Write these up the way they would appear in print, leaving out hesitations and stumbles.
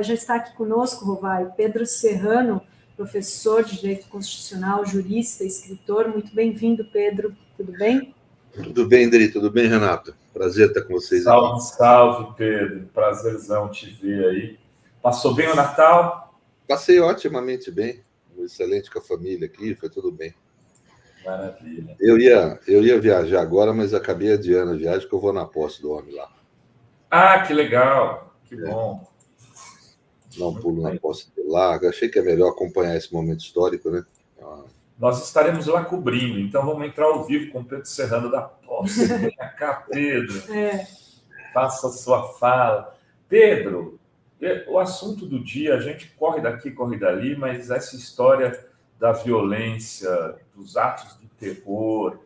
já está aqui conosco, Rovário, Pedro Serrano, professor de Direito Constitucional, jurista, escritor. Muito bem-vindo, Pedro. Tudo bem? Tudo bem, Dri. Tudo bem, Renato? Prazer estar com vocês aqui. Salve, salve, Pedro. Prazerzão te ver aí. Passou bem o Natal? Passei otimamente bem. Excelente com a família aqui, foi tudo bem. Maravilha. Eu ia viajar agora, mas acabei adiando a viagem, porque eu vou na posse do homem lá. Ah, que legal. Que bom. Dá um pulo na posse de lá. Achei que é melhor acompanhar esse momento histórico, né? Nós estaremos lá cobrindo, então vamos entrar ao vivo com o Pedro Serrano da posse. Venha cá, Pedro. Faça a sua fala. Pedro, o assunto do dia, a gente corre daqui, corre dali, mas essa história da violência, dos atos de terror,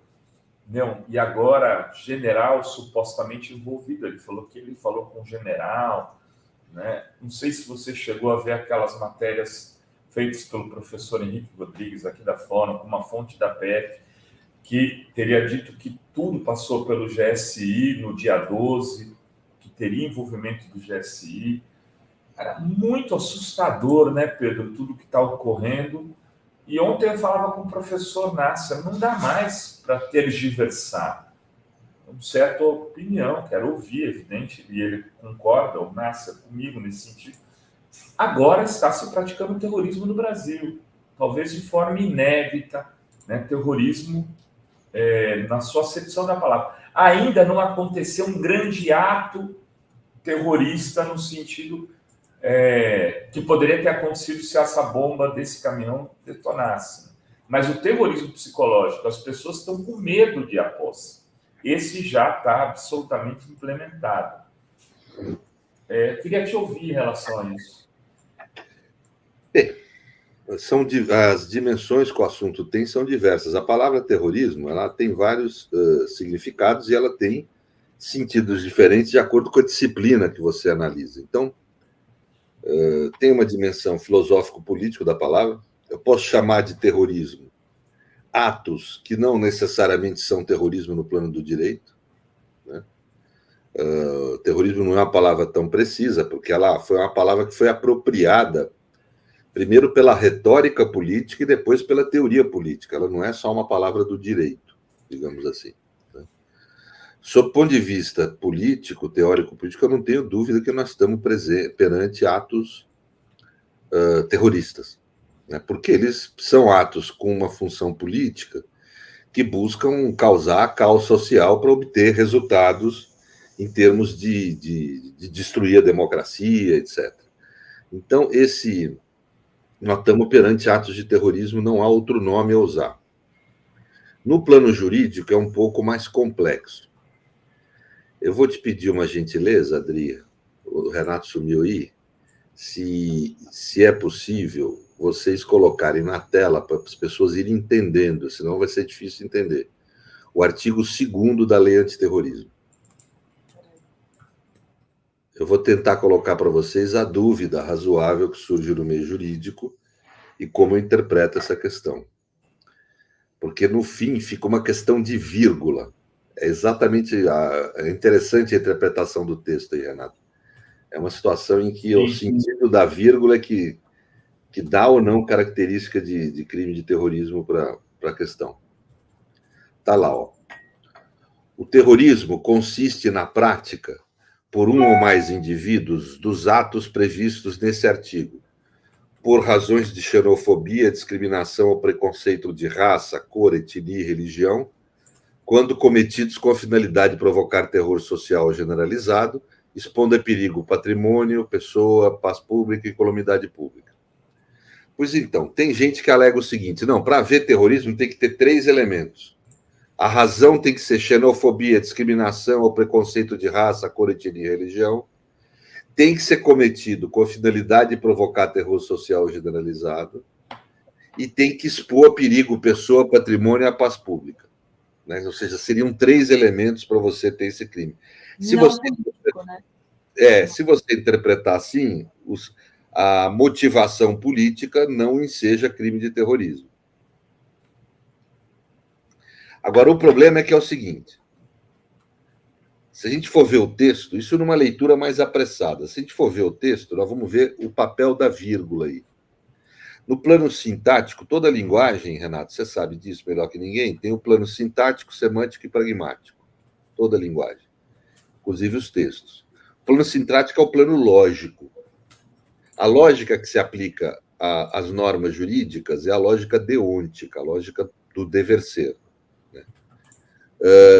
não, e agora general supostamente envolvido, ele falou que ele falou com o general, né? Não sei se você chegou a ver aquelas matérias feitas pelo professor Henrique Rodrigues aqui da Fórum, com uma fonte da PF, que teria dito que tudo passou pelo GSI no dia 12, que teria envolvimento do GSI. Era muito assustador, né, Pedro, tudo que está ocorrendo. E ontem eu falava com o professor Nasser, não dá mais para tergiversar. Uma certa opinião, quero ouvir, evidente, e ele concorda, o Nasser, comigo nesse sentido. Agora está se praticando terrorismo no Brasil, talvez de forma inédita, né? Terrorismo na sua acepção da palavra. Ainda não aconteceu um grande ato terrorista no sentido que poderia ter acontecido se essa bomba desse caminhão detonasse. Mas o terrorismo psicológico, as pessoas estão com medo de a posse. Esse já está absolutamente implementado. Queria te ouvir em relação a isso. As dimensões que o assunto tem são diversas. A palavra terrorismo, ela tem vários significados e ela tem sentidos diferentes de acordo com a disciplina que você analisa. Então, tem uma dimensão filosófico-político da palavra. Eu posso chamar de terrorismo atos que não necessariamente são terrorismo no plano do direito, né? Terrorismo não é uma palavra tão precisa, porque ela foi uma palavra que foi apropriada primeiro pela retórica política e depois pela teoria política. Ela não é só uma palavra do direito, digamos assim. Sob o ponto de vista político, teórico-político, eu não tenho dúvida que nós estamos perante atos terroristas, né? Porque eles são atos com uma função política que buscam causar caos social para obter resultados em termos de destruir a democracia, etc. Então, nós estamos perante atos de terrorismo, não há outro nome a usar. No plano jurídico, é um pouco mais complexo. Eu vou te pedir uma gentileza, Adri, o Renato sumiu aí, se é possível, vocês colocarem na tela para as pessoas irem entendendo, senão vai ser difícil entender. O artigo 2º da Lei Antiterrorismo. Eu vou tentar colocar para vocês a dúvida razoável que surge no meio jurídico e como eu interpreto essa questão. Porque, no fim, fica uma questão de vírgula. É interessante a interpretação do texto aí, Renato. É uma situação em que o sentido da vírgula é que dá ou não característica de crime de terrorismo para a questão. Está lá, ó. O terrorismo consiste na prática, por um ou mais indivíduos, dos atos previstos nesse artigo, por razões de xenofobia, discriminação ou preconceito de raça, cor, etnia e religião, quando cometidos com a finalidade de provocar terror social generalizado, expondo a perigo o patrimônio, pessoa, paz pública e calamidade pública. Pois então, tem gente que alega o seguinte: não, para haver terrorismo tem que ter 3 elementos. A razão tem que ser xenofobia, discriminação ou preconceito de raça, cor, etnia e religião. Tem que ser cometido com a finalidade de provocar terror social generalizado. E tem que expor a perigo pessoa, patrimônio e a paz pública. Né? Ou seja, seriam 3 elementos para você ter esse crime. Se você interpretar assim, a motivação política não enseja crime de terrorismo. Agora, o problema é que é o seguinte: se a gente for ver o texto, isso numa leitura mais apressada, se a gente for ver o texto, nós vamos ver o papel da vírgula aí. No plano sintático, toda linguagem, Renato, você sabe disso melhor que ninguém, tem o plano sintático, semântico e pragmático. Toda linguagem, inclusive os textos. O plano sintático é o plano lógico. A lógica que se aplica às normas jurídicas é a lógica deôntica, a lógica do dever ser. Né?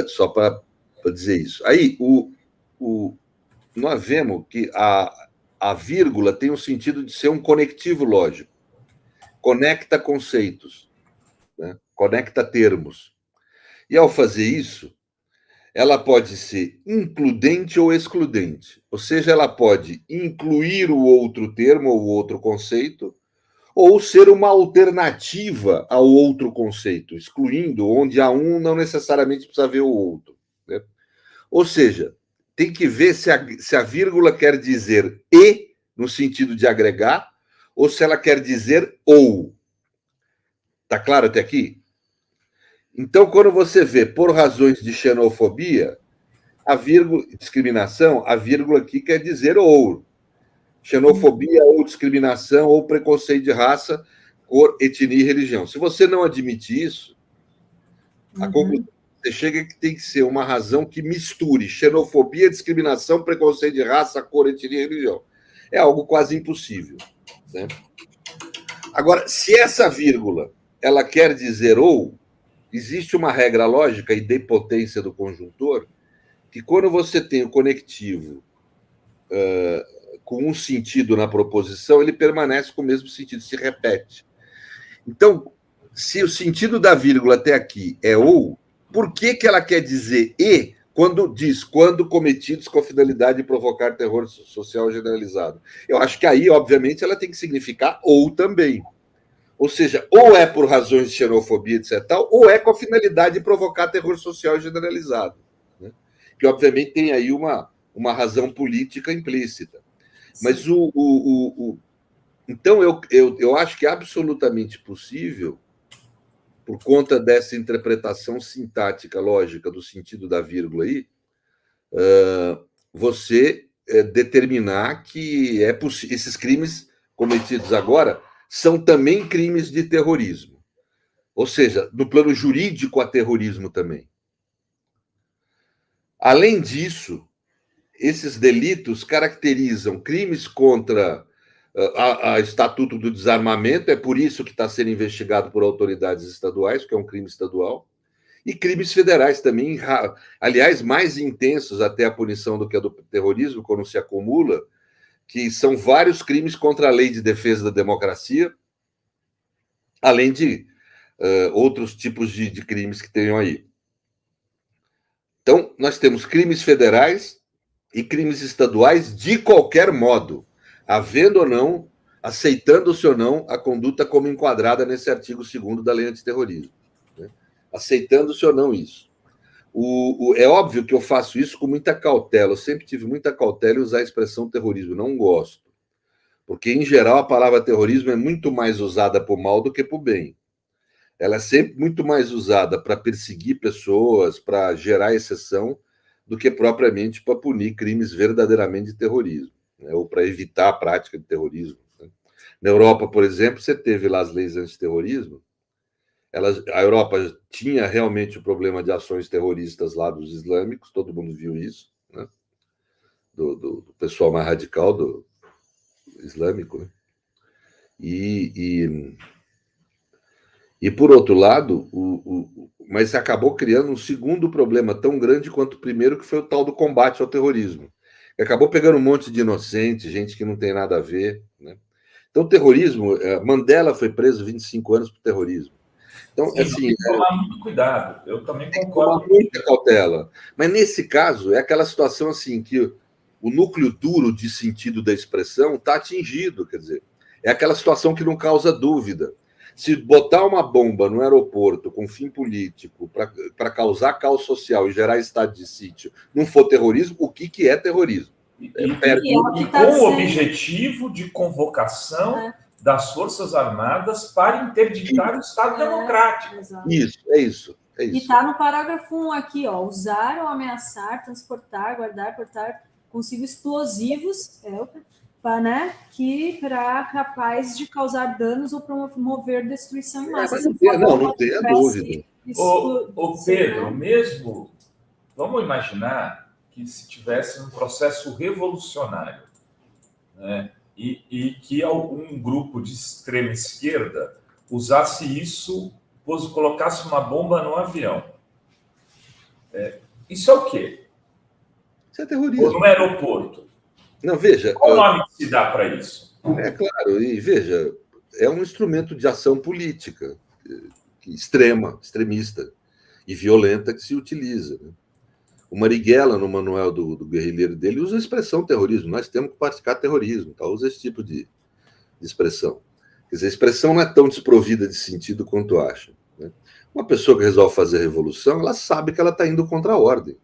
Só para dizer isso. Aí, nós vemos que a vírgula tem o sentido de ser um conectivo lógico. Conecta conceitos, né? Conecta termos. E, ao fazer isso, ela pode ser includente ou excludente. Ou seja, ela pode incluir o outro termo ou outro conceito, ou ser uma alternativa ao outro conceito, excluindo, onde há um, não necessariamente precisa ver o outro. Né? Ou seja, tem que ver se a vírgula quer dizer e, no sentido de agregar, ou se ela quer dizer ou. Está claro até aqui? Então, quando você vê por razões de xenofobia, a vírgula, discriminação, a vírgula aqui quer dizer ou. Xenofobia ou discriminação ou preconceito de raça, cor, etnia e religião. Se você não admite isso, a conclusão você chega que tem que ser uma razão que misture xenofobia, discriminação, preconceito de raça, cor, etnia e religião. É algo quase impossível. Né? Agora, se essa vírgula ela quer dizer ou, existe uma regra lógica e idempotência do conjuntor, que quando você tem o conectivo com um sentido na proposição, ele permanece com o mesmo sentido, se repete. Então, se o sentido da vírgula até aqui é ou, por que ela quer dizer e quando diz quando cometidos com a finalidade de provocar terror social generalizado? Eu acho que aí, obviamente, ela tem que significar ou também. Ou seja, ou é por razões de xenofobia, etc., ou é com a finalidade de provocar terror social generalizado. Né? Que, obviamente, tem aí uma razão política implícita. Sim. Mas então, eu acho que é absolutamente possível, por conta dessa interpretação sintática, lógica, do sentido da vírgula aí, você determinar que esses crimes cometidos agora são também crimes de terrorismo. Ou seja, no plano jurídico há terrorismo também. Além disso, esses delitos caracterizam crimes contra o Estatuto do Desarmamento, é por isso que está sendo investigado por autoridades estaduais, que é um crime estadual, e crimes federais também, aliás, mais intensos até a punição do que a do terrorismo, quando se acumula, que são vários crimes contra a lei de defesa da democracia, além de outros tipos de crimes que tenham aí. Então, nós temos crimes federais e crimes estaduais de qualquer modo, havendo ou não, aceitando-se ou não a conduta como enquadrada nesse artigo 2º da Lei Antiterrorismo. Né? Aceitando-se ou não isso. É óbvio que eu faço isso com muita cautela, eu sempre tive muita cautela em usar a expressão terrorismo, não gosto. Porque, em geral, a palavra terrorismo é muito mais usada por mal do que por bem. Ela é sempre muito mais usada para perseguir pessoas, para gerar exceção, do que propriamente para punir crimes verdadeiramente de terrorismo, né? Ou para evitar a prática de terrorismo. Né? Na Europa, por exemplo, você teve lá as leis antiterrorismo. A Europa tinha realmente o problema de ações terroristas lá dos islâmicos, todo mundo viu isso, né? Do pessoal mais radical do islâmico. Né? E por outro lado, mas acabou criando um segundo problema tão grande quanto o primeiro, que foi o tal do combate ao terrorismo. Acabou pegando um monte de inocente, gente que não tem nada a ver. Né? Então, o terrorismo... Mandela foi preso 25 anos por terrorismo. Então, sim, assim, tem que tomar muito cuidado. Eu também concordo. Tem muita cautela. Mas, nesse caso, é aquela situação assim que o núcleo duro de sentido da expressão está atingido. Quer dizer, é aquela situação que não causa dúvida. Se botar uma bomba no aeroporto com fim político para causar caos social e gerar estado de sítio não for terrorismo, o que é terrorismo? E com o objetivo de convocação das Forças Armadas para interditar o Estado democrático. Isso, é isso. É isso. E está no parágrafo 1 aqui, ó, usar ou ameaçar, transportar, guardar, portar consigo explosivos, né, para capaz de causar danos ou promover destruição em massa. Não tenha dúvida. O Pedro, mesmo, vamos imaginar que se tivesse um processo revolucionário, né, e que algum grupo de extrema esquerda usasse isso, colocasse uma bomba no avião. Isso é o quê? Isso é terrorismo. Ou no aeroporto. Não, veja. Qual o nome que se dá para isso? É claro, e veja, é um instrumento de ação política extremista e violenta que se utiliza. Né? O Marighella, no manual do guerrilheiro dele, usa a expressão terrorismo. Nós temos que praticar terrorismo, tá? Usa esse tipo de expressão. Quer dizer, a expressão não é tão desprovida de sentido quanto acha. Né? Uma pessoa que resolve fazer revolução, ela sabe que ela está indo contra a ordem.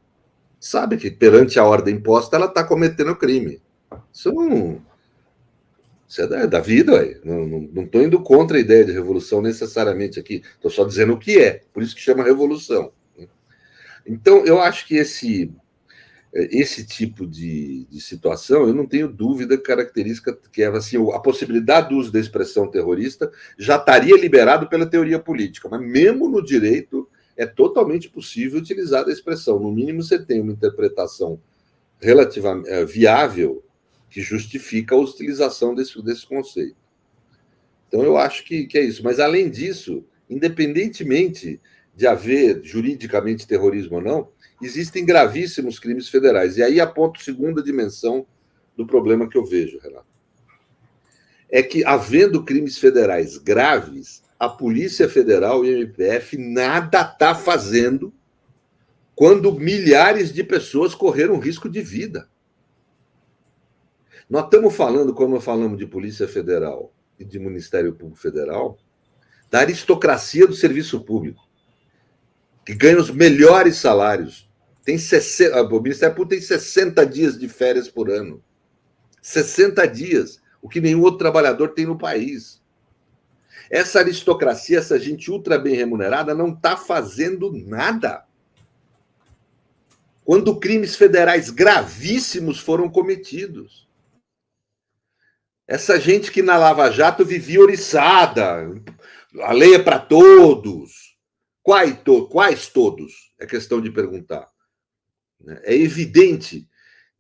Sabe que perante a ordem imposta ela está cometendo crime. Isso é da vida, ué. Não estou indo contra a ideia de revolução necessariamente aqui. Estou só dizendo o que é. Por isso que chama revolução. Então, eu acho que esse tipo de situação, eu não tenho dúvida característica que é assim, a possibilidade do uso da expressão terrorista já estaria liberado pela teoria política, mas mesmo no direito é totalmente possível utilizar a expressão. No mínimo, você tem uma interpretação relativamente viável que justifica a utilização desse conceito. Então, eu acho que é isso. Mas, além disso, independentemente de haver juridicamente terrorismo ou não, existem gravíssimos crimes federais. E aí aponto a segunda dimensão do problema que eu vejo, Renato. É que, havendo crimes federais graves, a Polícia Federal e a MPF nada está fazendo quando milhares de pessoas correram risco de vida. Nós estamos falando, quando falamos de Polícia Federal e de Ministério Público Federal, da aristocracia do serviço público, que ganha os melhores salários. O Ministério Público tem 60 dias de férias por ano. 60 dias, o que nenhum outro trabalhador tem no país. Essa aristocracia, essa gente ultra bem remunerada, não está fazendo nada quando crimes federais gravíssimos foram cometidos. Essa gente que na Lava Jato vivia oriçada, a lei é para todos. Quais todos? É questão de perguntar. É evidente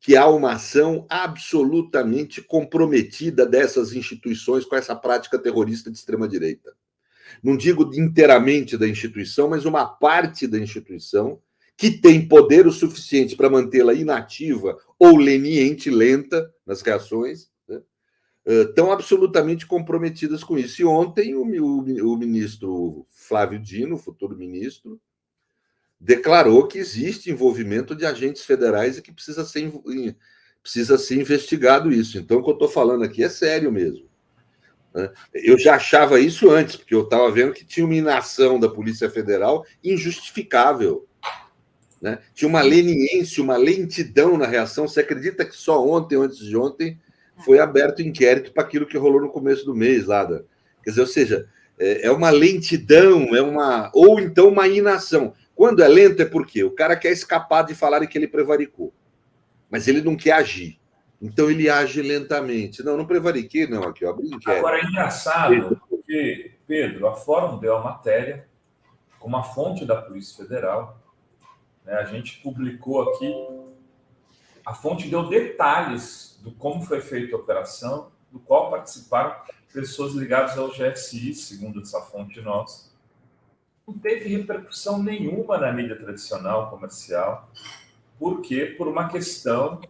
que há uma ação absolutamente comprometida dessas instituições com essa prática terrorista de extrema-direita. Não digo inteiramente da instituição, mas uma parte da instituição que tem poder o suficiente para mantê-la inativa ou leniente, lenta nas reações, né? Estão absolutamente comprometidas com isso. E ontem o ministro Flávio Dino, futuro ministro, declarou que existe envolvimento de agentes federais e que precisa ser investigado isso. Então, o que eu estou falando aqui é sério mesmo. Eu já achava isso antes, porque eu estava vendo que tinha uma inação da Polícia Federal injustificável. Né? Tinha uma leniência, uma lentidão na reação. Você acredita que só ontem, ou antes de ontem, foi aberto inquérito para aquilo que rolou no começo do mês lá? Quer dizer, ou seja, é uma lentidão, ou então uma inação. Quando é lento é porque o cara quer escapar de falarem que ele prevaricou, mas ele não quer agir. Então ele age lentamente. Não prevariquei, não, aqui, ó, abri inquérito. Agora é engraçado, porque, Pedro, a Fórum deu a matéria com uma fonte da Polícia Federal, né? A gente publicou aqui, a fonte deu detalhes do como foi feita a operação, do qual participaram pessoas ligadas ao GSI, segundo essa fonte nossa. Não teve repercussão nenhuma na mídia tradicional, comercial. Por quê? Por uma questão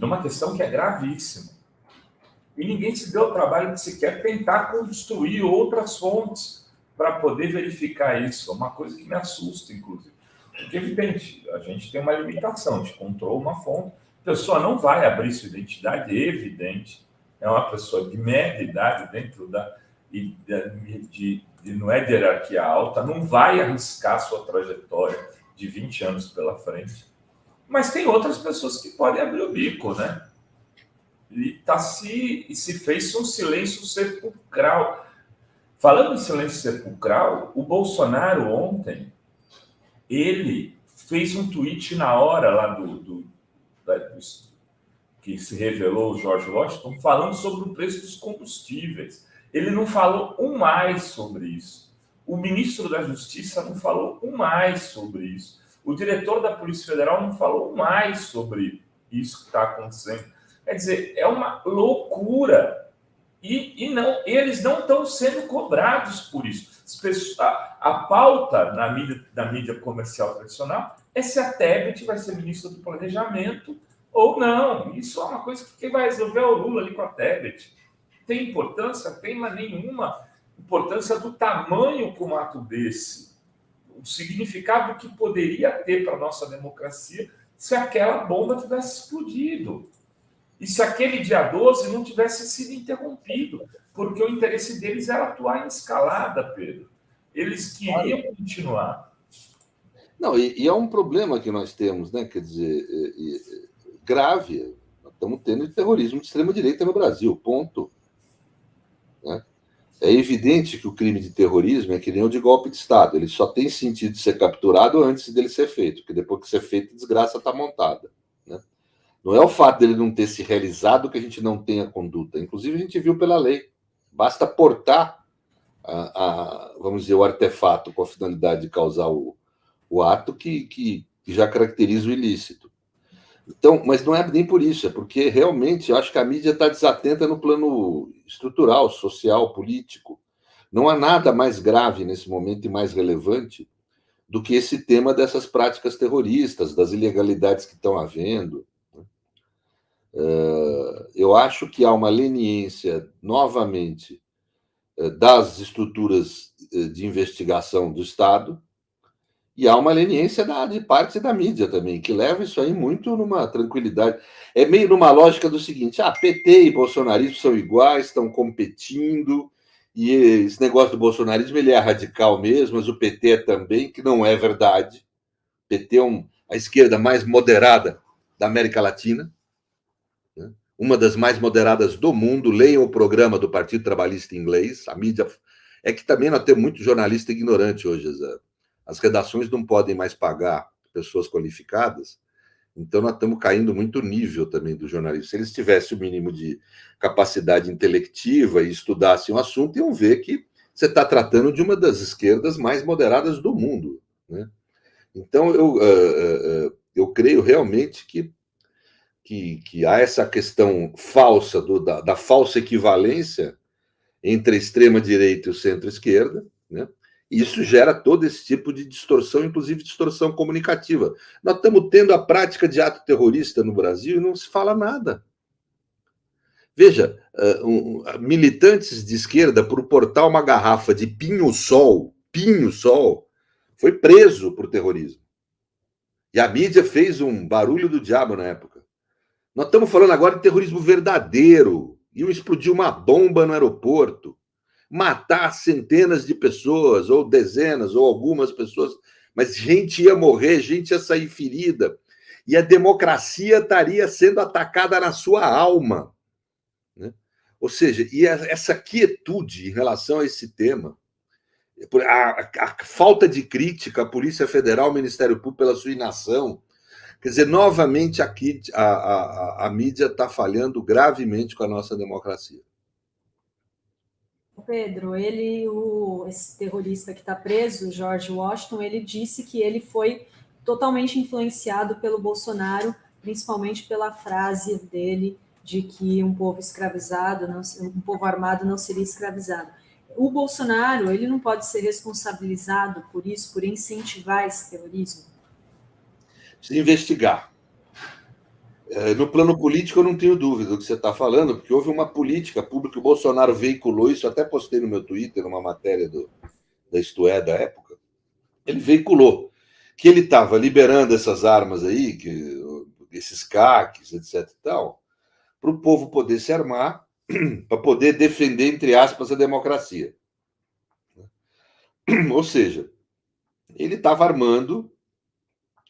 uma questão que é gravíssima. E ninguém se deu o trabalho de sequer tentar construir outras fontes para poder verificar isso. É uma coisa que me assusta, inclusive. Porque, evidente, a gente tem uma limitação. A gente encontrou uma fonte. A pessoa não vai abrir sua identidade, é evidente. É uma pessoa de média idade dentro não é de hierarquia alta, não vai arriscar sua trajetória de 20 anos pela frente. Mas tem outras pessoas que podem abrir o bico, né? E se fez um silêncio sepulcral. Falando em silêncio sepulcral, o Bolsonaro ontem, ele fez um tweet na hora lá que se revelou o George Washington, falando sobre o preço dos combustíveis. Ele não falou um mais sobre isso. O ministro da Justiça não falou um mais sobre isso. O diretor da Polícia Federal não falou um mais sobre isso que está acontecendo. Quer dizer, é uma loucura. E não, eles não estão sendo cobrados por isso. A pauta na mídia comercial tradicional é se a Tebet vai ser ministra do Planejamento ou não. Isso é uma coisa que quem vai resolver é o Lula ali com a Tebet. Tem importância? Tem, mas nenhuma importância do tamanho que um ato desse, o significado que poderia ter para a nossa democracia se aquela bomba tivesse explodido. E se aquele dia 12 não tivesse sido interrompido, porque o interesse deles era atuar em escalada, Pedro. Eles queriam continuar. Não, e é um problema que nós temos, né? Quer dizer, grave. Nós estamos tendo terrorismo de extrema-direita no Brasil, ponto. Né? É evidente que o crime de terrorismo é que nem o de golpe de Estado. Ele só tem sentido de ser capturado antes dele ser feito, porque depois que ser feito, a desgraça está montada. Né? Não é o fato dele não ter se realizado que a gente não tenha conduta. Inclusive, a gente viu pela lei. Basta portar, vamos dizer, o artefato com a finalidade de causar o ato que já caracteriza o ilícito. Então, mas não é nem por isso, é porque realmente eu acho que a mídia está desatenta no plano estrutural, social, político. Não há nada mais grave nesse momento e mais relevante do que esse tema dessas práticas terroristas, das ilegalidades que estão havendo. Eu acho que há uma leniência, novamente, das estruturas de investigação do Estado, e há uma leniência de parte da mídia também, que leva isso aí muito numa tranquilidade. É meio numa lógica do seguinte: PT e bolsonarismo são iguais, estão competindo, e esse negócio do bolsonarismo ele é radical mesmo, mas o PT é também, que não é verdade. O PT é a esquerda mais moderada da América Latina, né? Uma das mais moderadas do mundo. Leiam o programa do Partido Trabalhista em inglês. A mídia... É que também nós temos muito jornalista ignorante hoje, Zé. As redações não podem mais pagar pessoas qualificadas, então nós estamos caindo muito nível também do jornalismo. Se eles tivessem o mínimo de capacidade intelectiva e estudassem o assunto, iam ver que você está tratando de uma das esquerdas mais moderadas do mundo. Né? Então, eu creio realmente que há essa questão falsa, da falsa equivalência entre a extrema-direita e o centro-esquerda, né? E isso gera todo esse tipo de distorção, inclusive distorção comunicativa. Nós estamos tendo a prática de ato terrorista no Brasil e não se fala nada. Veja, militantes de esquerda, por portar uma garrafa de pinho-sol, foi preso por terrorismo. E a mídia fez um barulho do diabo na época. Nós estamos falando agora de terrorismo verdadeiro. Iam explodir uma bomba no aeroporto, matar centenas de pessoas, ou dezenas, ou algumas pessoas, mas gente ia morrer, gente ia sair ferida, e a democracia estaria sendo atacada na sua alma. Né? Ou seja, e essa quietude em relação a esse tema, a falta de crítica à Polícia Federal, ao Ministério Público pela sua inação, quer dizer, novamente aqui a mídia está falhando gravemente com a nossa democracia. Pedro, esse terrorista que está preso, George Washington, ele disse que ele foi totalmente influenciado pelo Bolsonaro, principalmente pela frase dele de que um povo escravizado, um povo armado não seria escravizado. O Bolsonaro, ele não pode ser responsabilizado por isso, por incentivar esse terrorismo? Precisa investigar. No plano político, eu não tenho dúvida do que você está falando, porque houve uma política pública, o Bolsonaro veiculou isso, até postei no meu Twitter, uma matéria da Isto É, da época, ele veiculou que ele estava liberando essas armas aí, esses CACs, etc. e tal, para o povo poder se armar, para poder defender, entre aspas, a democracia. Ou seja, ele estava armando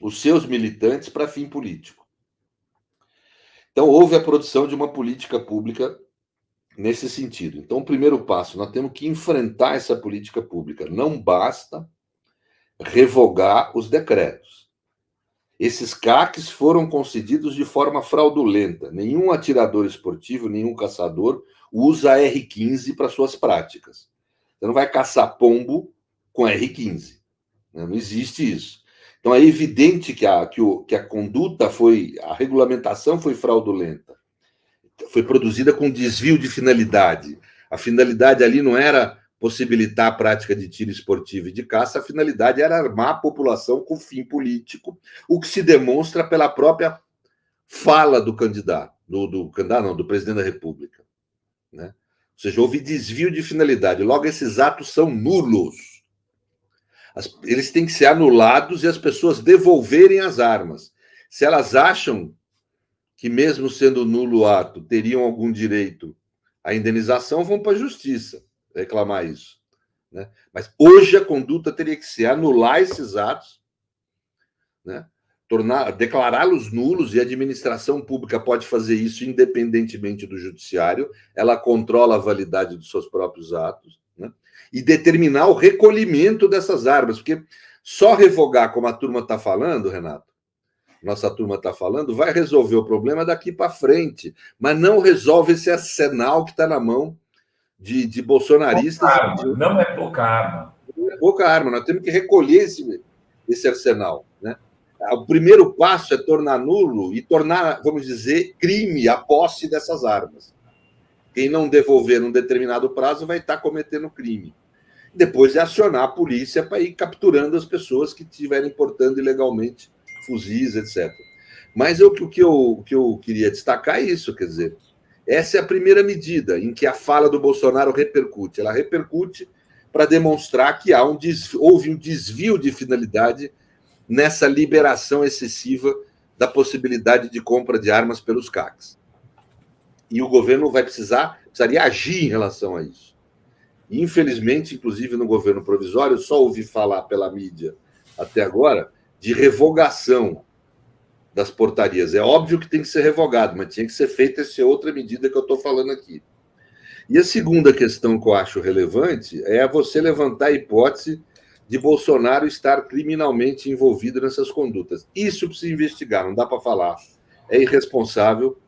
os seus militantes para fim político. Então, houve a produção de uma política pública nesse sentido. Então, o primeiro passo, nós temos que enfrentar essa política pública. Não basta revogar os decretos. Esses CACs foram concedidos de forma fraudulenta. Nenhum atirador esportivo, nenhum caçador usa R15 para suas práticas. Você não vai caçar pombo com R15. Né? Não existe isso. Então, é evidente que a conduta a regulamentação foi fraudulenta. Foi produzida com desvio de finalidade. A finalidade ali não era possibilitar a prática de tiro esportivo e de caça, a finalidade era armar a população com fim político, o que se demonstra pela própria fala do candidato, do presidente da República. Né? Ou seja, houve desvio de finalidade. Logo, esses atos são nulos. Eles têm que ser anulados e as pessoas devolverem as armas. Se elas acham que, mesmo sendo nulo o ato, teriam algum direito à indenização, vão para a justiça reclamar isso. Né? Mas hoje a conduta teria que ser anular esses atos, né? Declará-los nulos, e a administração pública pode fazer isso independentemente do judiciário, ela controla a validade dos seus próprios atos, né? E determinar o recolhimento dessas armas, porque só revogar, como a turma está falando, Renato, nossa turma está falando, vai resolver o problema daqui para frente, mas não resolve esse arsenal que está na mão de bolsonaristas. Não é pouca arma. Não é pouca arma, nós temos que recolher esse arsenal. Né? O primeiro passo é tornar nulo e tornar, vamos dizer, crime a posse dessas armas. Quem não devolver num determinado prazo vai estar cometendo crime. Depois é acionar a polícia para ir capturando as pessoas que estiverem portando ilegalmente fuzis, etc. Mas o que eu queria destacar é isso, quer dizer, essa é a primeira medida em que a fala do Bolsonaro repercute. Ela repercute para demonstrar que houve um desvio de finalidade nessa liberação excessiva da possibilidade de compra de armas pelos CACs. E o governo precisaria agir em relação a isso. E, infelizmente, inclusive no governo provisório, eu só ouvi falar pela mídia até agora de revogação das portarias. É óbvio que tem que ser revogado, mas tinha que ser feita essa outra medida que eu estou falando aqui. E a segunda questão que eu acho relevante é você levantar a hipótese de Bolsonaro estar criminalmente envolvido nessas condutas. Isso precisa investigar, não dá para falar. É irresponsável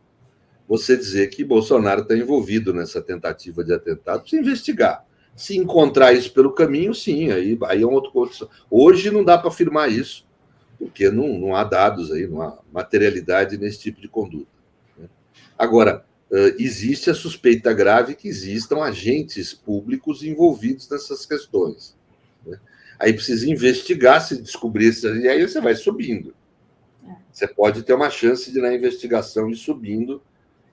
você dizer que Bolsonaro está envolvido nessa tentativa de atentado. Precisa investigar. Se encontrar isso pelo caminho, sim, aí é uma outra condição. Hoje não dá para afirmar isso, porque não há dados aí, não há materialidade nesse tipo de conduta. Né? Agora, existe a suspeita grave que existam agentes públicos envolvidos nessas questões. Né? Aí precisa investigar, se descobrir isso, e aí você vai subindo. Você pode ter uma chance de, na investigação, ir subindo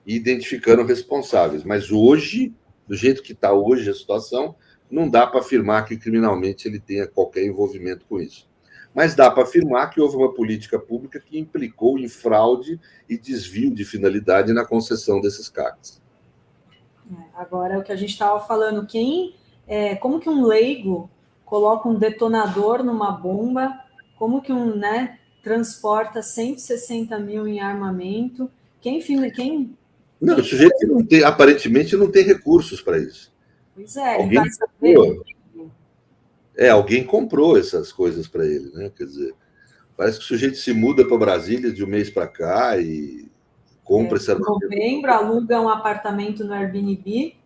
e identificando responsáveis. Mas hoje, do jeito que está hoje a situação, não dá para afirmar que criminalmente ele tenha qualquer envolvimento com isso. Mas dá para afirmar que houve uma política pública que implicou em fraude e desvio de finalidade na concessão desses CACs. Agora, o que a gente estava falando, como que um leigo coloca um detonador numa bomba, como que transporta 160 mil em armamento, Não, o sujeito aparentemente não tem recursos para isso. Pois é, alguém vai saber. Alguém comprou essas coisas para ele, né? Quer dizer, parece que o sujeito se muda para Brasília de um mês para cá e compra esse armamento. Em novembro, aluga um apartamento no Airbnb,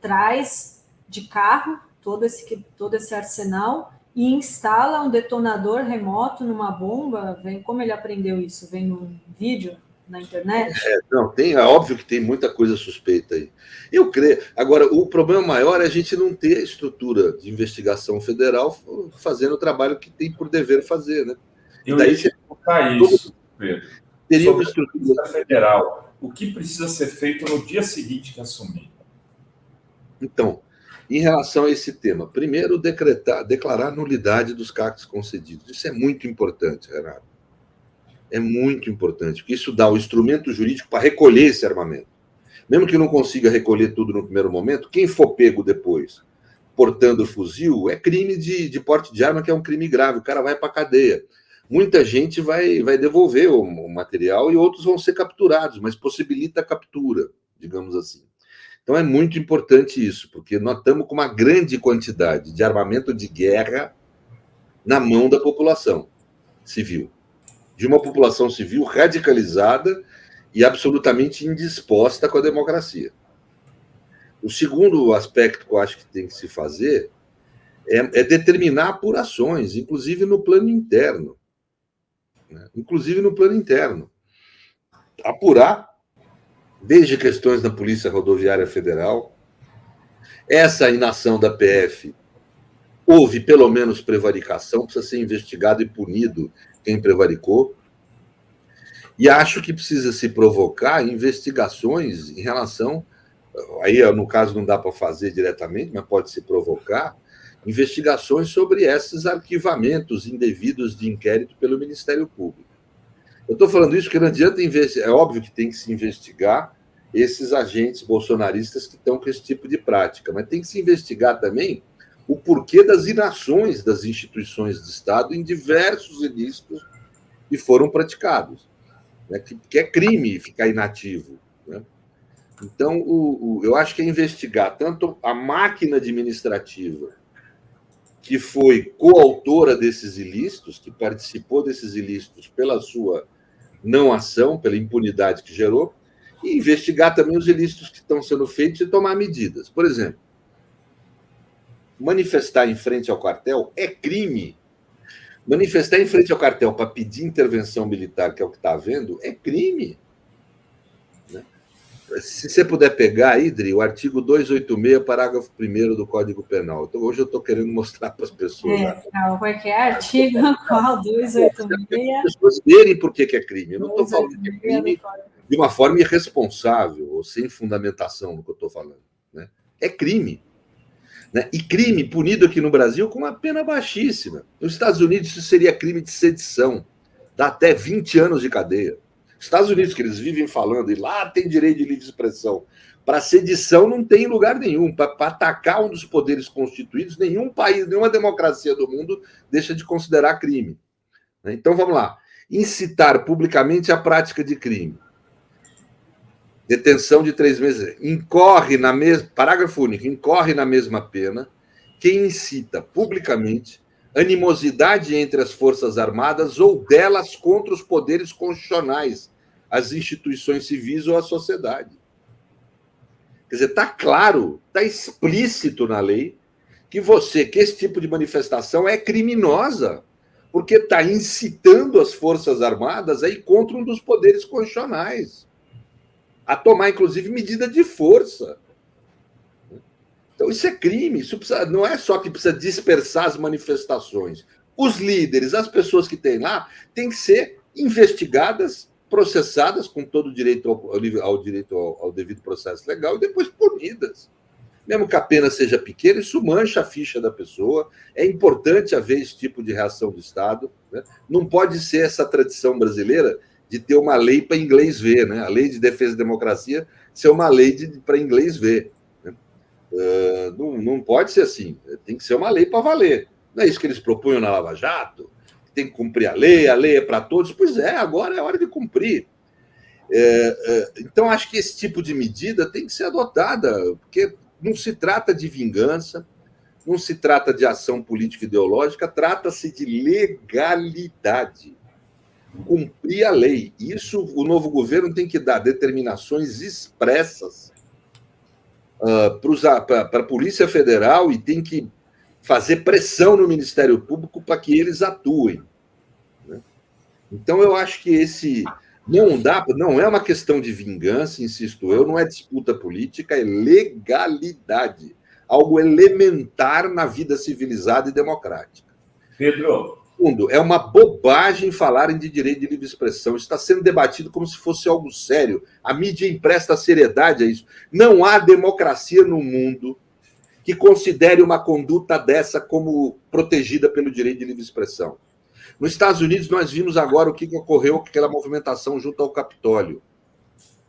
traz de carro todo esse arsenal e instala um detonador remoto numa bomba. Como ele aprendeu isso? Vem num vídeo na internet? É óbvio que tem muita coisa suspeita aí. Eu creio. Agora, o problema maior é a gente não ter a estrutura de investigação federal fazendo o trabalho que tem por dever fazer, né? Eu ia te perguntar isso, Pedro. Teria uma estrutura federal. O que precisa ser feito no dia seguinte que assumir? Então, em relação a esse tema, primeiro, declarar a nulidade dos CACs concedidos. Isso é muito importante, Renato. É muito importante, porque isso dá o instrumento jurídico para recolher esse armamento. Mesmo que não consiga recolher tudo no primeiro momento, quem for pego depois portando fuzil é crime de porte de arma, que é um crime grave. O cara vai para a cadeia. Muita gente vai devolver o material e outros vão ser capturados, mas possibilita a captura. digamos assim. Então é muito importante isso, porque nós estamos com uma grande quantidade de armamento de guerra na mão da população civil, de uma população civil radicalizada e absolutamente indisposta com a democracia. O segundo aspecto que eu acho que tem que se fazer é determinar apurações, inclusive no plano interno. Né? Inclusive no plano interno. Apurar desde questões da Polícia Rodoviária Federal, essa inação da PF, houve pelo menos prevaricação, precisa ser investigado e punido quem prevaricou, e acho que precisa se provocar investigações em relação, aí no caso não dá para fazer diretamente, mas pode se provocar, investigações sobre esses arquivamentos indevidos de inquérito pelo Ministério Público. Eu estou falando isso porque não adianta investigar, é óbvio que tem que se investigar esses agentes bolsonaristas que estão com esse tipo de prática, mas tem que se investigar também o porquê das inações das instituições de Estado em diversos ilícitos que foram praticados, né? Que é crime ficar inativo. Né? Então, eu acho que é investigar tanto a máquina administrativa que foi coautora desses ilícitos, que participou desses ilícitos pela sua não ação, pela impunidade que gerou, e investigar também os ilícitos que estão sendo feitos e tomar medidas. Por exemplo, manifestar em frente ao quartel é crime. Manifestar em frente ao quartel para pedir intervenção militar, que é o que está havendo, é crime. Né? Se você puder pegar aí, Dri, o artigo 286, parágrafo 1º do Código Penal. Então, hoje eu estou querendo mostrar para as pessoas. Qual é que é? Artigo qual? 286? As pessoas verem por que é crime. Eu não estou falando que é crime de uma forma irresponsável ou sem fundamentação no que eu estou falando. Né? É crime. Né? E crime punido aqui no Brasil com uma pena baixíssima. Nos Estados Unidos isso seria crime de sedição. Dá até 20 anos de cadeia. Estados Unidos, que eles vivem falando, e lá tem direito de livre expressão. Para sedição não tem lugar nenhum. Para atacar um dos poderes constituídos, nenhum país, nenhuma democracia do mundo deixa de considerar crime. Então vamos lá. Incitar publicamente a prática de crime. Detenção de 3 meses. Incorre na mesma. Parágrafo único. Incorre na mesma pena quem incita publicamente animosidade entre as Forças Armadas ou delas contra os poderes constitucionais, as instituições civis ou a sociedade. Quer dizer, está claro, está explícito na lei que esse tipo de manifestação é criminosa, porque está incitando as Forças Armadas a ir contra um dos poderes constitucionais, a tomar, inclusive, medida de força. Então, isso é crime. Isso não é só que precisa dispersar as manifestações. Os líderes, as pessoas que têm lá, têm que ser investigadas, processadas com todo o direito ao devido processo legal e depois punidas. Mesmo que a pena seja pequena, isso mancha a ficha da pessoa. É importante haver esse tipo de reação do Estado. Né? Não pode ser essa tradição brasileira de ter uma lei para inglês ver, né? A lei de defesa da democracia ser uma lei para inglês ver. Não pode ser assim, tem que ser uma lei para valer. Não é isso que eles propunham na Lava Jato? Tem que cumprir a lei é para todos. Pois é, agora é hora de cumprir. Então, acho que esse tipo de medida tem que ser adotada, porque não se trata de vingança, não se trata de ação política ideológica, trata-se de legalidade. Cumprir a lei. Isso o novo governo tem que dar determinações expressas para a Polícia Federal e tem que fazer pressão no Ministério Público para que eles atuem. Né? Então, eu acho que não é uma questão de vingança, insisto eu, não é disputa política, é legalidade. Algo elementar na vida civilizada e democrática. Pedro. Segundo, é uma bobagem falarem de direito de livre expressão. Isso está sendo debatido como se fosse algo sério. A mídia empresta seriedade a isso. Não há democracia no mundo que considere uma conduta dessa como protegida pelo direito de livre expressão. Nos Estados Unidos, nós vimos agora o que ocorreu com aquela movimentação junto ao Capitólio.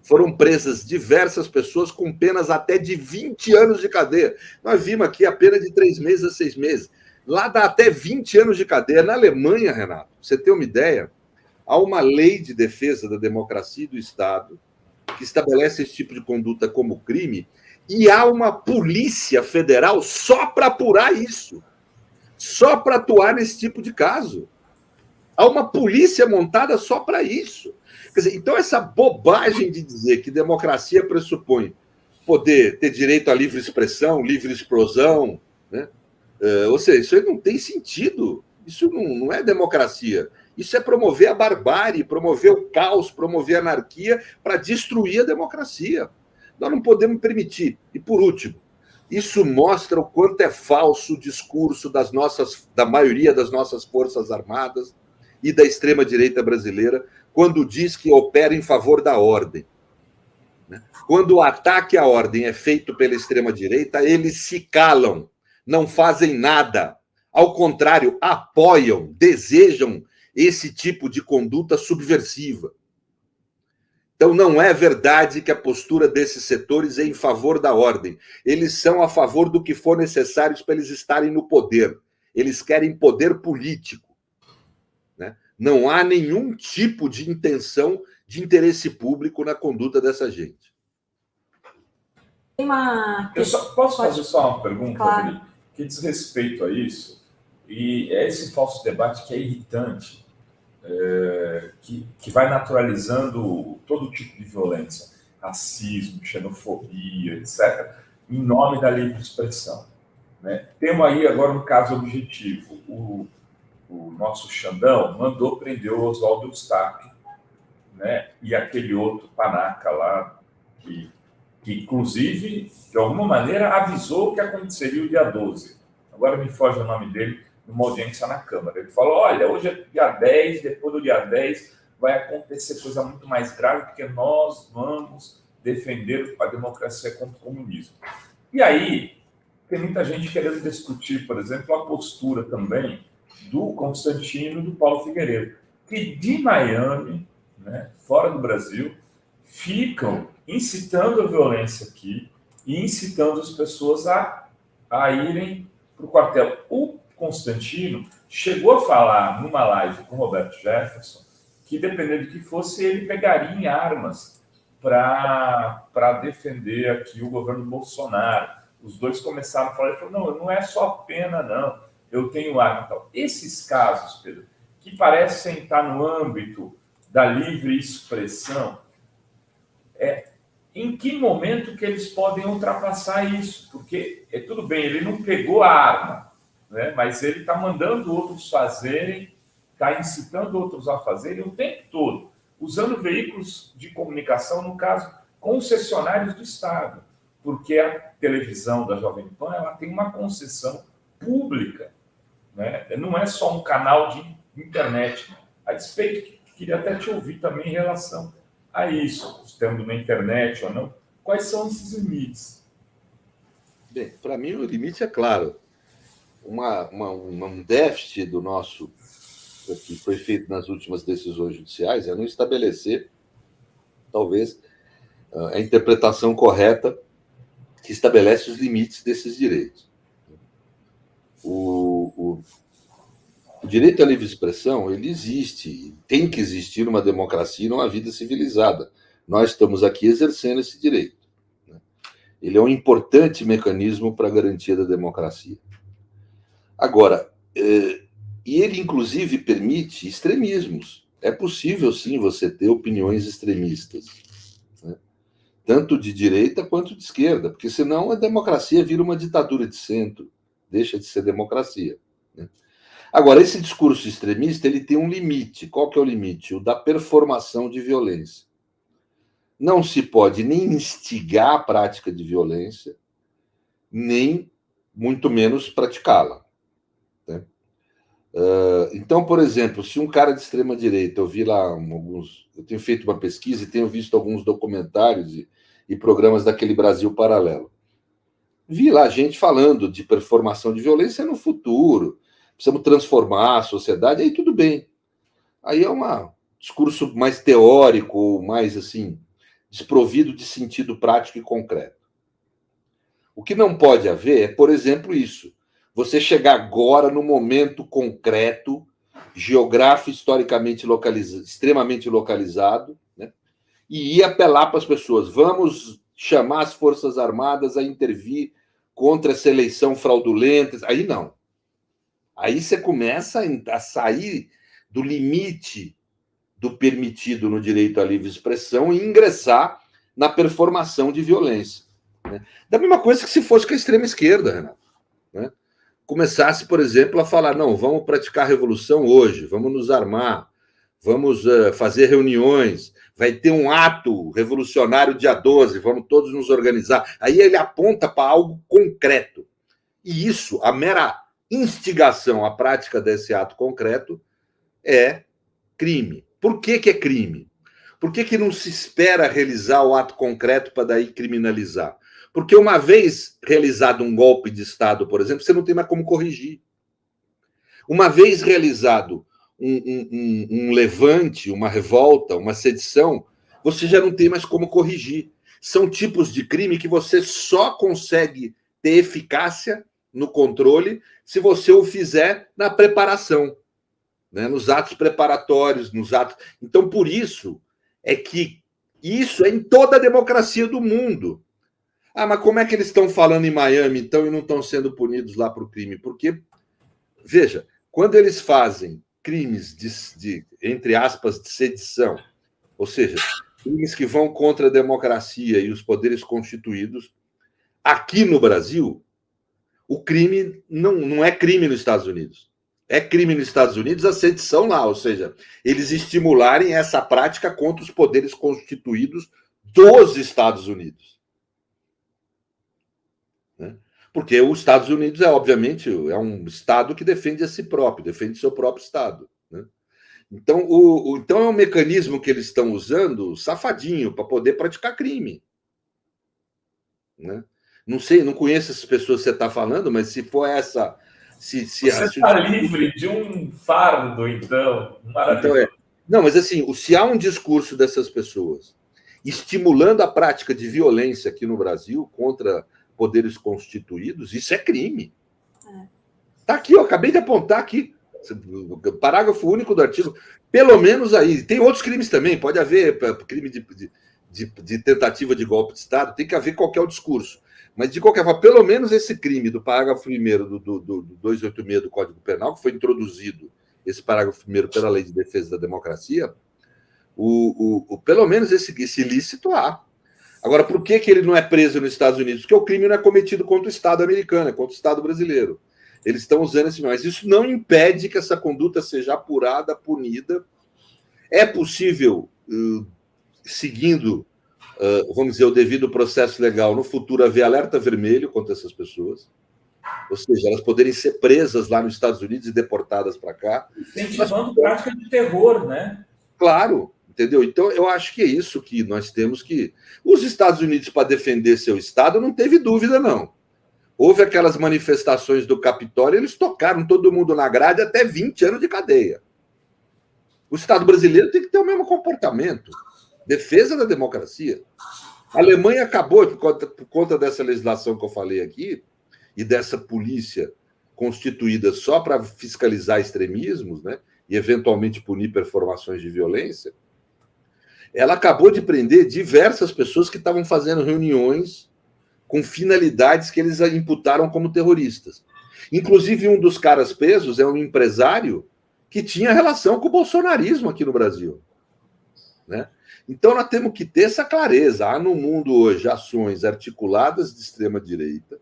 Foram presas diversas pessoas com penas até de 20 anos de cadeia. Nós vimos aqui a pena de 3 meses a 6 meses. Lá dá até 20 anos de cadeia. Na Alemanha, Renato, pra você ter uma ideia, há uma lei de defesa da democracia e do Estado que estabelece esse tipo de conduta como crime, e há uma polícia federal só para apurar isso, só para atuar nesse tipo de caso. Há uma polícia montada só para isso. Quer dizer, então, essa bobagem de dizer que democracia pressupõe poder ter direito à livre expressão, livre explosão, né? Ou seja, isso aí não tem sentido. Isso não é democracia. Isso é promover a barbárie, promover o caos, promover a anarquia para destruir a democracia. Nós não podemos permitir. E, por último, isso mostra o quanto é falso o discurso da maioria das nossas Forças Armadas e da extrema-direita brasileira quando diz que opera em favor da ordem. Quando o ataque à ordem é feito pela extrema-direita, eles se calam, não fazem nada. Ao contrário, apoiam, desejam esse tipo de conduta subversiva. Então, não é verdade que a postura desses setores é em favor da ordem. Eles são a favor do que for necessário para eles estarem no poder. Eles querem poder político. Né? Não há nenhum tipo de intenção de interesse público na conduta dessa gente. Posso fazer só uma pergunta, claro, Adri, que diz respeito a isso? E é esse falso debate que é irritante, que vai naturalizando todo tipo de violência, racismo, xenofobia, etc., em nome da livre expressão. Né? Temos aí agora um caso objetivo. O nosso Xandão mandou prender o Oswaldo Eustáquio, né? E aquele outro panaca lá, que inclusive, de alguma maneira, avisou que aconteceria o dia 12. Agora me foge o nome dele, numa audiência na Câmara. Ele falou, olha, hoje é dia 10, depois do dia 10 vai acontecer coisa muito mais grave, porque nós vamos defender a democracia contra o comunismo. E aí, tem muita gente querendo discutir, por exemplo, a postura também do Constantino e do Paulo Figueiredo, que de Miami, né, fora do Brasil, ficam incitando a violência aqui e incitando as pessoas a irem para o quartel. O Constantino chegou a falar numa live com o Roberto Jefferson que, dependendo do que fosse, ele pegaria em armas para defender aqui o governo Bolsonaro. Os dois começaram a falar, ele falou, não é só pena, não, eu tenho arma e tal. Esses casos, Pedro, que parecem estar no âmbito da livre expressão, em que momento que eles podem ultrapassar isso? Porque, tudo bem, ele não pegou a arma, né? Mas ele está mandando outros fazerem, está incitando outros a fazerem o tempo todo, usando veículos de comunicação, no caso, concessionários do Estado, porque a televisão da Jovem Pan ela tem uma concessão pública, né? Não é só um canal de internet. A despeito, queria até te ouvir também em relação a isso, estando na internet ou não, quais são esses limites? Bem, para mim o limite é claro. Um déficit do nosso, que foi feito nas últimas decisões judiciais, é não estabelecer, talvez, a interpretação correta que estabelece os limites desses direitos. O direito à livre expressão, ele existe, tem que existir numa democracia e numa vida civilizada. Nós estamos aqui exercendo esse direito. Ele é um importante mecanismo para a garantia da democracia. Agora, e ele, inclusive, permite extremismos. É possível, sim, você ter opiniões extremistas, né? Tanto de direita quanto de esquerda, porque senão a democracia vira uma ditadura de centro, deixa de ser democracia, né? Agora, esse discurso extremista ele tem um limite. Qual que é o limite? O da performação de violência. Não se pode nem instigar a prática de violência, nem, muito menos, praticá-la, né? Então, por exemplo, se um cara de extrema-direita, eu vi lá eu tenho feito uma pesquisa e tenho visto alguns documentários e programas daquele Brasil Paralelo. Vi lá gente falando de performação de violência no futuro, precisamos transformar a sociedade, aí tudo bem. Aí é um discurso mais teórico, mais assim, desprovido de sentido prático e concreto. O que não pode haver é, por exemplo, isso. Você chegar agora no momento concreto, geográfico, historicamente extremamente localizado, né, e ia apelar para as pessoas, vamos chamar as Forças Armadas a intervir contra essa eleição fraudulenta. Aí não. Aí você começa a sair do limite do permitido no direito à livre expressão e ingressar na performação de violência. Né? Da mesma coisa que se fosse com a extrema esquerda, Renato. Né? Começasse, por exemplo, a falar, não, vamos praticar a revolução hoje, vamos nos armar, vamos fazer reuniões, vai ter um ato revolucionário dia 12, vamos todos nos organizar. Aí ele aponta para algo concreto. E isso, a mera instigação à prática desse ato concreto é crime. Por que é crime? Por que não se espera realizar o ato concreto para daí criminalizar? Porque uma vez realizado um golpe de Estado, por exemplo, você não tem mais como corrigir. Uma vez realizado um levante, uma revolta, uma sedição, você já não tem mais como corrigir. São tipos de crime que você só consegue ter eficácia no controle se você o fizer na preparação, né? Nos atos preparatórios, nos atos... Então, por isso é que isso é em toda a democracia do mundo. Ah, mas como é que eles estão falando em Miami, então, e não estão sendo punidos lá por crime? Porque, veja, quando eles fazem crimes entre aspas, de sedição, ou seja, crimes que vão contra a democracia e os poderes constituídos, aqui no Brasil, o crime não é crime nos Estados Unidos. É crime nos Estados Unidos a sedição lá, ou seja, eles estimularem essa prática contra os poderes constituídos dos Estados Unidos. Né? Porque os Estados Unidos obviamente, é um Estado que defende a si próprio, defende seu próprio Estado. Né? Então, então é um mecanismo que eles estão usando safadinho para poder praticar crime. Né? Não sei, não conheço essas pessoas que você está falando, mas se for essa... Você está livre de um fardo, então. Maravilhoso. Então não, mas assim, se há um discurso dessas pessoas estimulando a prática de violência aqui no Brasil contra poderes constituídos, isso é crime. Está aqui, eu acabei de apontar aqui. Parágrafo único do artigo. Pelo menos aí. Tem outros crimes também. Pode haver crime de tentativa de golpe de Estado. Tem que haver qualquer discurso. Mas, de qualquer forma, pelo menos esse crime do parágrafo 1º do 286 do Código Penal, que foi introduzido, esse parágrafo 1º pela Lei de Defesa da Democracia, pelo menos esse ilícito há. Agora, por que ele não é preso nos Estados Unidos? Porque o crime não é cometido contra o Estado americano, é contra o Estado brasileiro. Eles estão usando esse... Mas isso não impede que essa conduta seja apurada, punida. É possível, seguindo... vamos dizer, o devido processo legal, no futuro haver alerta vermelho contra essas pessoas, ou seja, elas poderem ser presas lá nos Estados Unidos e deportadas para cá. Incentivando prática de terror, né? Claro, entendeu? Então, eu acho que é isso que nós temos que... Os Estados Unidos, para defender seu Estado, não teve dúvida, não. Houve aquelas manifestações do Capitólio, eles tocaram todo mundo na grade até 20 anos de cadeia. O Estado brasileiro tem que ter o mesmo comportamento. Defesa da democracia. A Alemanha acabou, por conta dessa legislação que eu falei aqui, e dessa polícia constituída só para fiscalizar extremismos, né, e eventualmente punir performações de violência, ela acabou de prender diversas pessoas que estavam fazendo reuniões com finalidades que eles imputaram como terroristas. Inclusive, um dos caras presos é um empresário que tinha relação com o bolsonarismo aqui no Brasil. Né? Então, nós temos que ter essa clareza. Há no mundo hoje ações articuladas de extrema-direita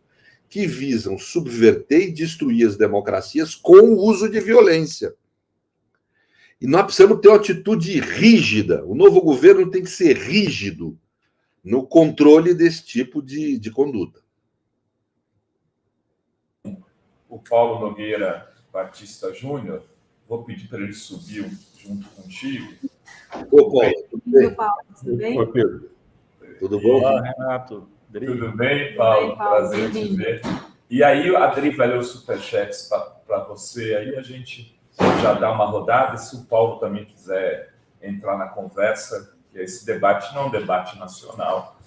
que visam subverter e destruir as democracias com o uso de violência. E nós precisamos ter uma atitude rígida. O novo governo tem que ser rígido no controle desse tipo de conduta. O Paulo Nogueira Batista Júnior, vou pedir para ele subir junto contigo. Ô, Paulo, tudo bem? Tudo bem? Oi, Pedro. Tudo bom? Olá, Renato. Tudo bem, Paulo? Tudo bem, Paulo? Prazer te ver. E aí, a Adri vai ler os superchats para você, aí a gente já dá uma rodada, se o Paulo também quiser entrar na conversa, que esse debate não é um debate nacional,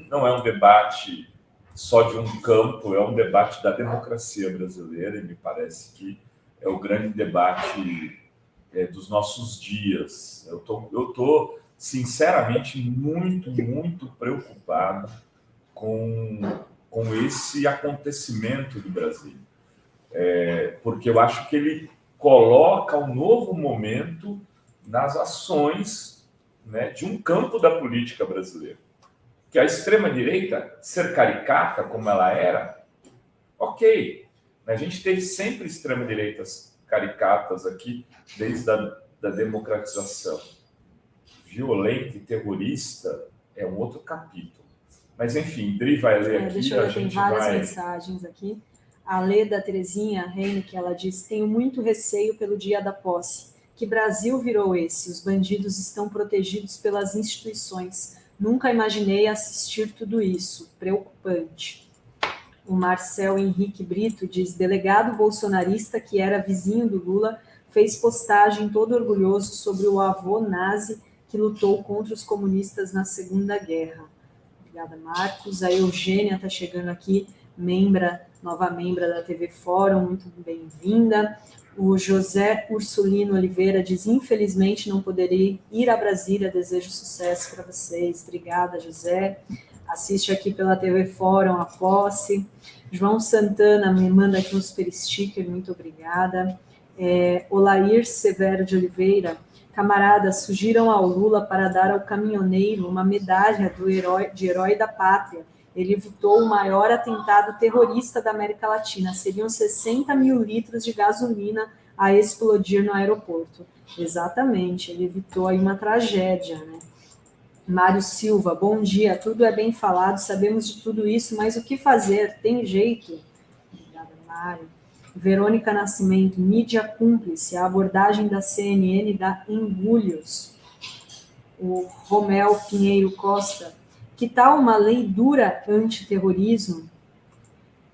não é um debate só de um campo, é um debate da democracia brasileira, e me parece que é o grande debate dos nossos dias. Eu tô sinceramente, muito, muito preocupado com esse acontecimento do Brasil. Porque eu acho que ele coloca um novo momento nas ações, né, de um campo da política brasileira. Que a extrema-direita, ser caricata como ela era, ok. A gente teve sempre extrema-direitas caricatas aqui, desde a democratização. Violenta e terrorista é um outro capítulo. Mas, enfim, Dri vai ler aqui. Deixa eu ver, tem várias mensagens aqui. A Lê da Terezinha Henrique, ela diz: tenho muito receio pelo dia da posse. Que Brasil virou esse? Os bandidos estão protegidos pelas instituições. Nunca imaginei assistir tudo isso. Preocupante. O Marcel Henrique Brito diz: delegado bolsonarista que era vizinho do Lula fez postagem todo orgulhoso sobre o avô nazi que lutou contra os comunistas na Segunda Guerra. Obrigada, Marcos. A Eugênia está chegando aqui, nova membra da TV Fórum, muito bem-vinda. O José Ursulino Oliveira diz: infelizmente não poderei ir a Brasília, desejo sucesso para vocês. Obrigada, José. Assiste aqui pela TV Fórum a posse. João Santana me manda aqui um super sticker, muito obrigada. Olair Severo de Oliveira: camaradas, surgiram ao Lula para dar ao caminhoneiro uma medalha de herói da pátria. Ele evitou o maior atentado terrorista da América Latina. Seriam 60 mil litros de gasolina a explodir no aeroporto. Exatamente, ele evitou aí uma tragédia, né? Mário Silva: bom dia, tudo é bem falado, sabemos de tudo isso, mas o que fazer? Tem jeito? Obrigada, Mário. Verônica Nascimento: mídia cúmplice, a abordagem da CNN dá engulhos. O Romel Pinheiro Costa: que tal uma lei dura antiterrorismo?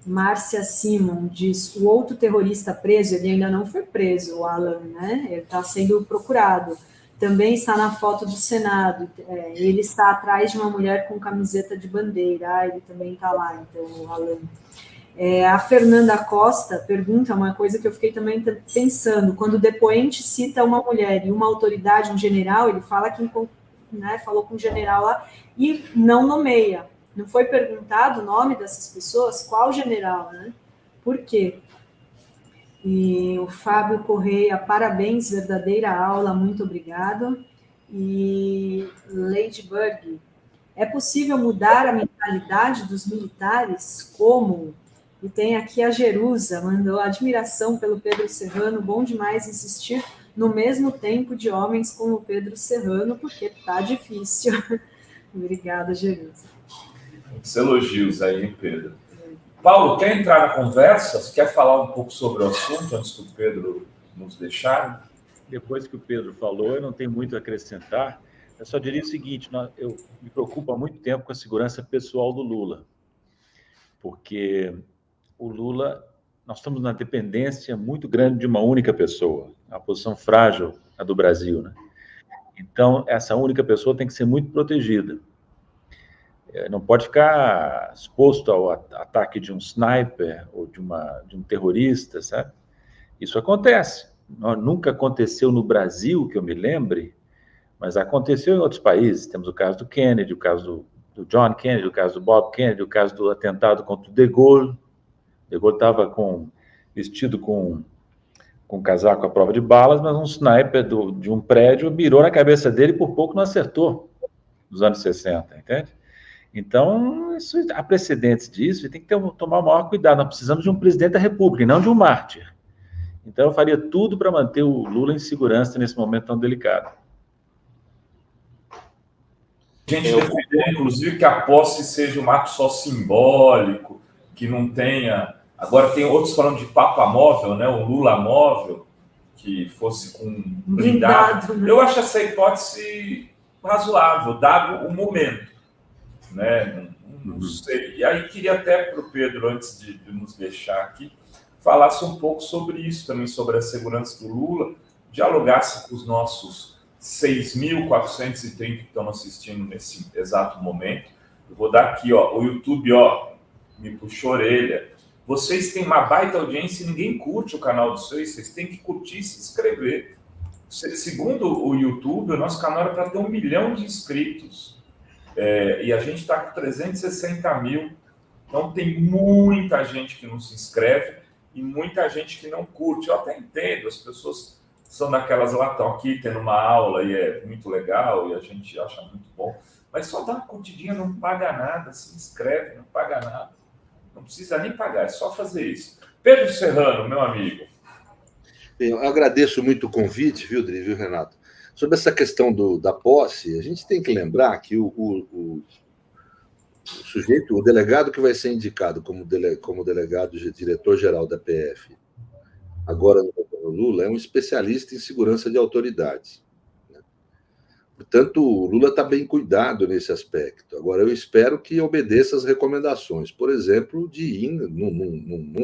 Márcia Simon diz: o outro terrorista preso, ele ainda não foi preso, o Alan, né? Ele está sendo procurado. Também está na foto do Senado. Ele está atrás de uma mulher com camiseta de bandeira. Ele também está lá, então, o Alan. A Fernanda Costa pergunta uma coisa que eu fiquei também pensando. Quando o depoente cita uma mulher e uma autoridade, um general, ele fala que, né, falou com o general lá e não nomeia. Não foi perguntado o nome dessas pessoas? Qual general, né? Por quê? E o Fábio Correia: parabéns, verdadeira aula, muito obrigado. E Ladybug: é possível mudar a mentalidade dos militares? Como? E tem aqui a Jerusa, mandou admiração pelo Pedro Serrano, bom demais insistir no mesmo tempo de homens como o Pedro Serrano, porque tá difícil. Obrigada, Jerusa. Muitos elogios aí, hein, Pedro? Paulo, quer entrar na conversa? Quer falar um pouco sobre o assunto antes do Pedro nos deixar? Depois que o Pedro falou, eu não tenho muito a acrescentar. Eu só diria o seguinte: eu me preocupo há muito tempo com a segurança pessoal do Lula, porque o Lula, nós estamos na dependência muito grande de uma única pessoa, uma posição frágil, a do Brasil, né? Então, essa única pessoa tem que ser muito protegida. Não pode ficar exposto ao ataque de um sniper ou de um terrorista, sabe? Isso acontece. Nunca aconteceu no Brasil, que eu me lembre, mas aconteceu em outros países. Temos o caso do Kennedy, o caso do John Kennedy, o caso do Bob Kennedy, o caso do atentado contra o De Gaulle. De Gaulle estava vestido com casaco à prova de balas, mas um sniper de um prédio mirou na cabeça dele e por pouco não acertou, nos anos 60, entende? Então, há precedentes disso e tem que tomar o maior cuidado. Nós precisamos de um presidente da República e não de um mártir. Então, eu faria tudo para manter o Lula em segurança nesse momento tão delicado. A gente defendeu, inclusive, que a posse seja um ato só simbólico, que não tenha... Agora tem outros falando de Papa móvel, né? O Lula móvel, que fosse com blindado. Né? Eu acho essa hipótese razoável, dado o momento. Né? Não sei. E aí queria até para o Pedro, antes de nos deixar aqui, falasse um pouco sobre isso também, sobre a segurança do Lula, dialogasse com os nossos 6.430 que estão assistindo nesse exato momento. Eu vou dar aqui, ó, o YouTube, ó, me puxou a orelha. Vocês têm uma baita audiência e ninguém curte o canal de vocês têm que curtir e se inscrever. Segundo o YouTube, o nosso canal era para ter 1 milhão de inscritos. E a gente está com 360 mil. Então, tem muita gente que não se inscreve e muita gente que não curte. Eu até entendo, as pessoas são daquelas lá, estão aqui tendo uma aula e é muito legal e a gente acha muito bom. Mas só dá uma curtidinha, não paga nada, se inscreve, não paga nada. Não precisa nem pagar, é só fazer isso. Pedro Serrano, meu amigo. Bem, eu agradeço muito o convite, viu, Dri, viu, Renato? Sobre essa questão da posse, a gente tem que lembrar que o sujeito, o delegado que vai ser indicado como delegado diretor-geral da PF, agora no governo Lula, é um especialista em segurança de autoridades. Né? Portanto, o Lula está bem cuidado nesse aspecto. Agora, eu espero que obedeça as recomendações, por exemplo, de ir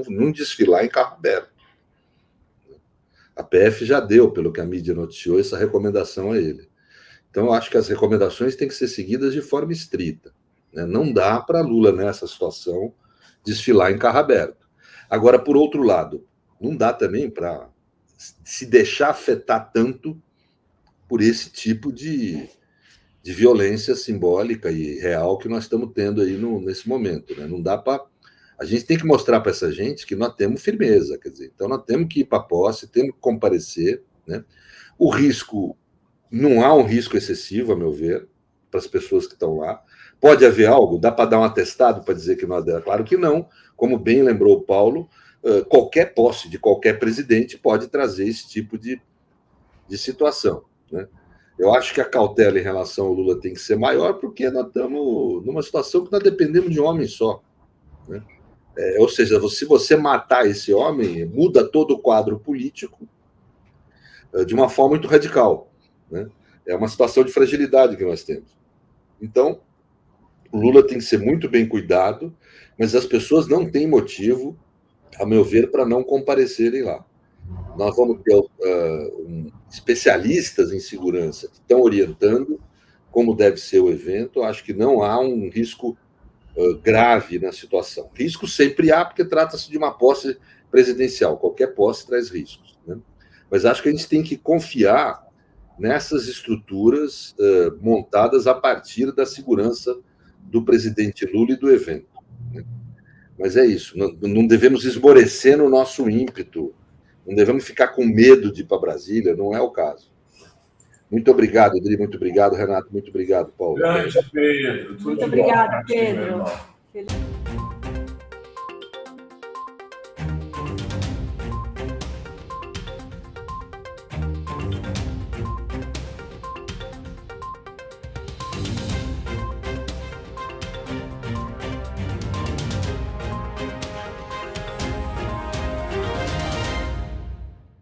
não desfilar em carro aberto. A PF já deu, pelo que a mídia noticiou, essa recomendação a ele. Então, eu acho que as recomendações têm que ser seguidas de forma estrita. Né? Não dá para Lula, nessa situação, desfilar em carro aberto. Agora, por outro lado, não dá também para se deixar afetar tanto por esse tipo de violência simbólica e real que nós estamos tendo aí nesse momento. Né? Não dá para... A gente tem que mostrar para essa gente que nós temos firmeza, quer dizer, então nós temos que ir para a posse, temos que comparecer, né? O risco, não há um risco excessivo, a meu ver, para as pessoas que estão lá. Pode haver algo? Dá para dar um atestado para dizer que nós demos? Claro que não. Como bem lembrou o Paulo, qualquer posse de qualquer presidente pode trazer esse tipo de situação, né? Eu acho que a cautela em relação ao Lula tem que ser maior, porque nós estamos numa situação que nós dependemos de um homem só, né? Ou seja, se você matar esse homem, muda todo o quadro político de uma forma muito radical, né? É uma situação de fragilidade que nós temos. Então, o Lula tem que ser muito bem cuidado, mas as pessoas não têm motivo, a meu ver, para não comparecerem lá. Nós vamos ter especialistas em segurança que estão orientando como deve ser o evento. Acho que não há um risco grave na situação. Risco sempre há, porque trata-se de uma posse presidencial. Qualquer posse traz riscos, né? Mas acho que a gente tem que confiar nessas estruturas montadas a partir da segurança do presidente Lula e do evento, né? Mas é isso, não devemos esmorecer no nosso ímpeto, não devemos ficar com medo de ir para Brasília, não é o caso. Muito obrigado, Adri, muito obrigado, Renato, muito obrigado, Paulo. Grande Pedro, tudo muito de bom. Obrigada, Pedro.